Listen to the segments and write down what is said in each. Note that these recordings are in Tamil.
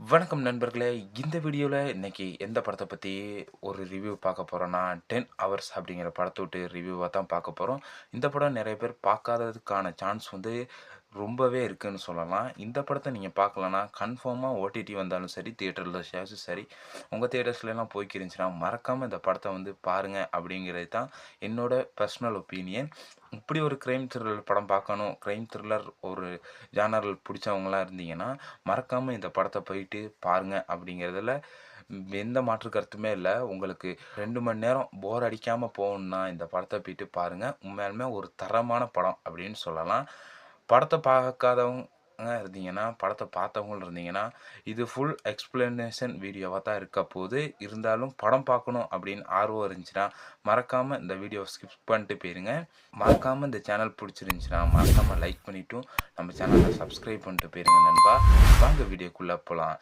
வணக்கம் நண்பர்களே. இந்த வீடியோல இன்னைக்கு எந்த படத்த பத்தி ஒரு ரிவ்யூ பார்க்க போறோம்னா, 10 ஹவர்ஸ் அப்படிங்கிற படத்த விட்டு ரிவ்யூவா தான் பார்க்க போறோம். இந்த படம் நெறைய பேர் பார்க்காததுக்கான சான்ஸ் வந்து ரொம்பவே இருக்குன்னு சொல்லலாம். இந்த படத்த நீங்க பார்க்கலன்னா, கன்ஃபார்மா ஓடிடி வந்தாலும் சரி, தியேட்டர்ல ஷேர்ஸும் சரி, உங்க தியேட்டர்ஸ்லலாம் போய்க்கிருந்துச்சுன்னா, மறக்காம இந்த படத்த வந்து பாருங்க அப்படிங்கிறது தான் என்னோட பெர்சனல் ஒப்பீனியன். இப்படி ஒரு கிரைம் த்ரில்லர் படம் பார்க்கணும், கிரைம் த்ரில்லர் ஒரு ஜானர்ல புடிச்சவங்களா இருந்தீங்கன்னா, மறக்காம இந்த படத்த போயிட்டு பாருங்க அப்படிங்கிறதுல எந்த மாற்று கருத்துமே இல்ல. உங்களுக்கு 2 மணி நேரம் போர் அடிக்காம போகணும்னா, இந்த படத்த போயிட்டு பாருங்க. உண்மையாலுமே ஒரு தரமான படம் அப்படின்னு சொல்லலாம். படத்த பார்க்காதவங்க இருந்தீங்கன்னா, படத்த பார்த்தவங்களும் இருந்தீங்கன்னா, இது ஃபுல் எக்ஸ்ப்ளனேஷன் வீடியோவா தான் இருக்க போது. இருந்தாலும் படம் பார்க்கணும் அப்படின்னு ஆர்வம் இருந்துச்சுன்னா, மறக்காம இந்த வீடியோவ ஸ்கிப் பண்ணிட்டு போயிருங்க. மறக்காம இந்த சேனல் புடிச்சிருந்துச்சுன்னா, மறக்காம லைக் பண்ணிட்டும், நம்ம சேனல சப்ஸ்கிரைப் பண்ணிட்டு போயிருங்க நண்பா. வாங்க வீடியோக்குள்ள போலாம்.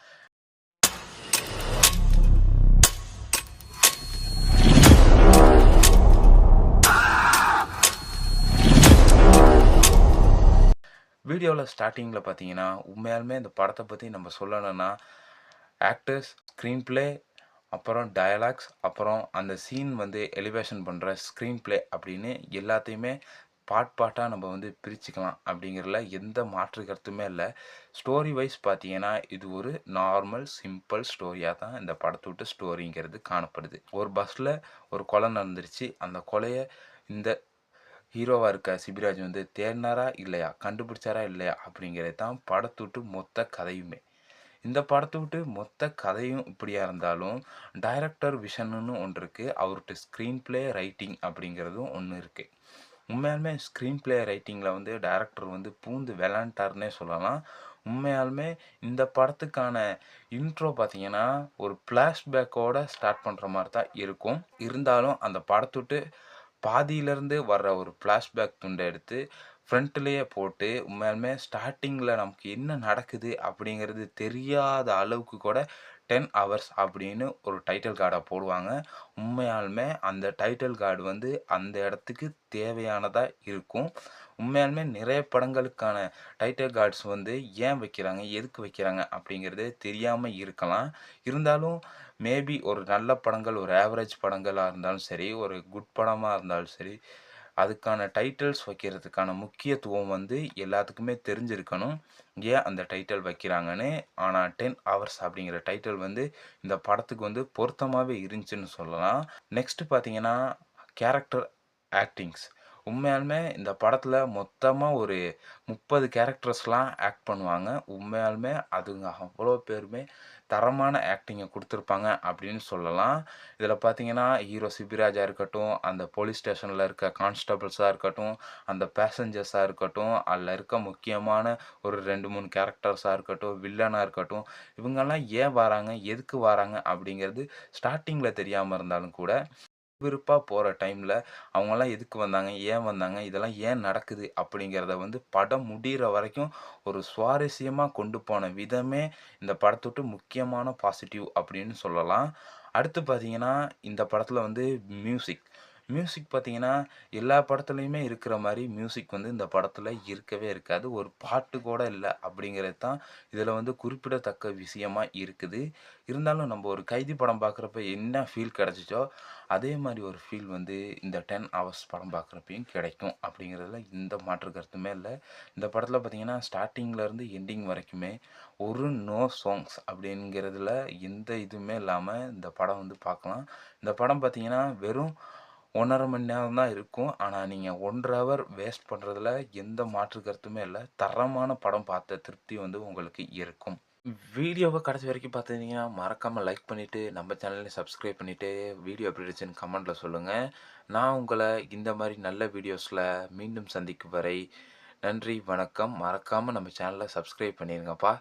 வீடியோல ஸ்டார்ட்டிங்ல பார்த்தீங்கன்னா, உண்மையாலுமே இந்த படத்த பத்தி நம்ம சொல்லணும்னா, ஆக்டர்ஸ், ஸ்க்ரீன் பிளே, அப்புறம் டயலாக்ஸ், அப்புறம் அந்த சீன் வந்து எலிவேஷன் பண்ற ஸ்க்ரீன் பிளே அப்படின்னு எல்லாத்தையுமே பார்ட்டா நம்ம வந்து பிரிச்சுக்கலாம். அப்படிங்கிறதுல எந்த மாற்று கருத்துமே இல்ல. ஸ்டோரி வைஸ் பார்த்தீங்கன்னா, இது ஒரு நார்மல், சிம்பிள் ஸ்டோரியா தான் இந்த படத்தோட ஸ்டோரிங்கிறது காணப்படுது. ஒரு பஸ்ல ஒரு கொலை நடந்துருச்சு. அந்த கொலைய இந்த ஹீரோவா இருக்க சிபிராஜ் வந்து தேடுனாரா இல்லையா? கண்டுபிடிச்சாரா இல்லையா? அப்படிங்கிறது தான் படத்துட்டு மொத்த கதையுமே. இந்த படத்துட்டு மொத்த கதையும் இப்படியா இருந்தாலும், டைரக்டர் விஷன்னு ஒன்று இருக்கு. அவர்ட்ட ஸ்க்ரீன் பிளே, ரைட்டிங் அப்படிங்கிறதும் ஒண்ணு இருக்கு. உண்மையாலுமே ஸ்க்ரீன் பிளே ரைட்டிங்கில வந்து டைரக்டர் வந்து பூந்து விளையாண்ட்டாருன்னே சொல்லலாம். உண்மையாலுமே இந்த படத்துக்கான இன்ட்ரோ பார்த்தீங்கன்னா, ஒரு ஃப்ளாஷ்பேக்கோட ஸ்டார்ட் பண்ற மாரி தான் இருக்கும். இருந்தாலும் அந்த படத்துட்டு பாதியிலேருந்து வர்ற ஒரு ஃப்ளாஷ்பேக் துண்ட எடுத்து ஃப்ரண்ட்லேயே போட்டு, உண்மையாலுமே ஸ்டார்ட்டிங்கில நமக்கு என்ன நடக்குது அப்படிங்கிறது தெரியாத அளவுக்கு கூட 10 ஹவர்ஸ் அப்படின்னு ஒரு டைட்டில் கார்ட போடுவாங்க. உண்மையாலுமே அந்த டைட்டில் கார்டு வந்து அந்த இடத்துக்கு தேவையானதா இருக்கும். உண்மையாலுமே நிறைய படங்களுக்கான டைட்டில் கார்ட்ஸ் வந்து ஏன் வைக்கிறாங்க? எதுக்கு வைக்கிறாங்க? அப்படிங்கிறது தெரியாம இருக்கலாம். இருந்தாலும் மேபி ஒரு நல்ல படங்கள், ஒரு ஆவரேஜ் படங்களா இருந்தாலும் சரி, ஒரு குட் படமா இருந்தாலும் சரி, அதுக்கான டைட்டில்ஸ் வைக்கிறதுக்கான முக்கியத்துவம் வந்து எல்லாத்துக்குமே தெரிஞ்சிருக்கணும். ஏன் அந்த டைட்டில் வைக்கிறாங்கன்னு. ஆனா 10 ஹவர்ஸ் அப்படிங்கிற டைட்டில் வந்து இந்த படத்துக்கு வந்து பொருத்தமாவே இருந்துச்சுன்னு சொல்லலாம். நெக்ஸ்ட் பார்த்தீங்கன்னா, கேரக்டர் ஆக்டிங்ஸ். உண்மையாலுமே இந்த படத்துல மொத்தமா ஒரு 30 கேரக்டர்ஸ்லாம் ஆக்ட் பண்ணுவாங்க. உண்மையாலுமே அதுங்க அவ்வளோ பேருமே தரமான ஆக்டிங்க குடுத்துருப்பாங்க அப்படின்னு சொல்லலாம். இதில பார்த்தீங்கன்னா, ஹீரோ சிபிராஜா இருக்கட்டும், அந்த போலீஸ் ஸ்டேஷன்ல இருக்க கான்ஸ்டபிள்ஸா இருக்கட்டும், அந்த பேசஞ்சர்ஸா இருக்கட்டும், அதில இருக்க முக்கியமான ஒரு 2, 3 கேரக்டர்ஸா இருக்கட்டும், வில்லனா இருக்கட்டும், இவங்கலாம் ஏன் வராங்க? எதுக்கு வராங்க? அப்படிங்கிறது ஸ்டார்ட்டிங்ல தெரியாம இருந்தாலும் கூட, விறுவிறுப்பா போற டைம்ல அவங்கலாம் எதுக்கு வந்தாங்க? ஏன் வந்தாங்க? இதெல்லாம் ஏன் நடக்குது? அப்படிங்கிறத வந்து படம் முடியிற வரைக்கும் ஒரு சுவாரஸ்யமா கொண்டு போன விதமே இந்த படத்தோட முக்கியமான பாசிட்டிவ் அப்படின்னு சொல்லலாம். அடுத்து பார்த்தீங்கன்னா, இந்த படத்துல வந்து மியூசிக். மியூசிக் பார்த்தீங்கன்னா, எல்லா படத்துலயுமே இருக்கிற மாரி மியூசிக் வந்து இந்த படத்துல இருக்கவே இருக்காது. ஒரு பாட்டு கூட இல்ல அப்படிங்கிறது தான் இதுல வந்து குறிப்பிடத்தக்க விஷயமா இருக்குது. இருந்தாலும் நம்ம ஒரு கைதி படம் பார்க்குறப்ப என்ன ஃபீல் கிடைச்சுச்சோ, அதே மாரி ஒரு ஃபீல் வந்து இந்த 10 ஹவர்ஸ் படம் பார்க்குறப்பயும் கிடைக்கும் அப்படிங்கிறதுல எந்த மாற்று கருத்துமே இல்ல. இந்த படத்துல பார்த்தீங்கன்னா, ஸ்டார்ட்டிங்ல இருந்து எண்டிங் வரைக்குமே ஒரு நோ சாங்ஸ் அப்படிங்கிறதுல எந்த இதுவுமே இல்லாம இந்த படம் வந்து பார்க்கலாம். இந்த படம் பார்த்தீங்கன்னா, வெறும் 1 1/2 மணி நேரம் தான் இருக்கும். ஆனா, நீங்க 1 1/2 ஹவர் வேஸ்ட் பண்றதுல எந்த மாற்று கருத்துமே இல்ல. தரமான படம் பார்த்த திருப்தி வந்து உங்களுக்கு இருக்கும். வீடியோவ கடைசி வரைக்கும் பார்த்துருந்தீங்கன்னா, மறக்காம லைக் பண்ணிட்டு, நம்ம சேனலையும் சப்ஸ்கிரைப் பண்ணிட்டு, வீடியோ எப்படி இருந்துச்சுன்னு கமெண்ட்ல சொல்லுங்க. நான் உங்கள இந்த மாரி நல்ல வீடியோஸ்ல மீண்டும் சந்திக்கும் வரை, நன்றி, வணக்கம். மறக்காம நம்ம சேனல சப்ஸ்கிரைப் பண்ணிருங்கப்பா.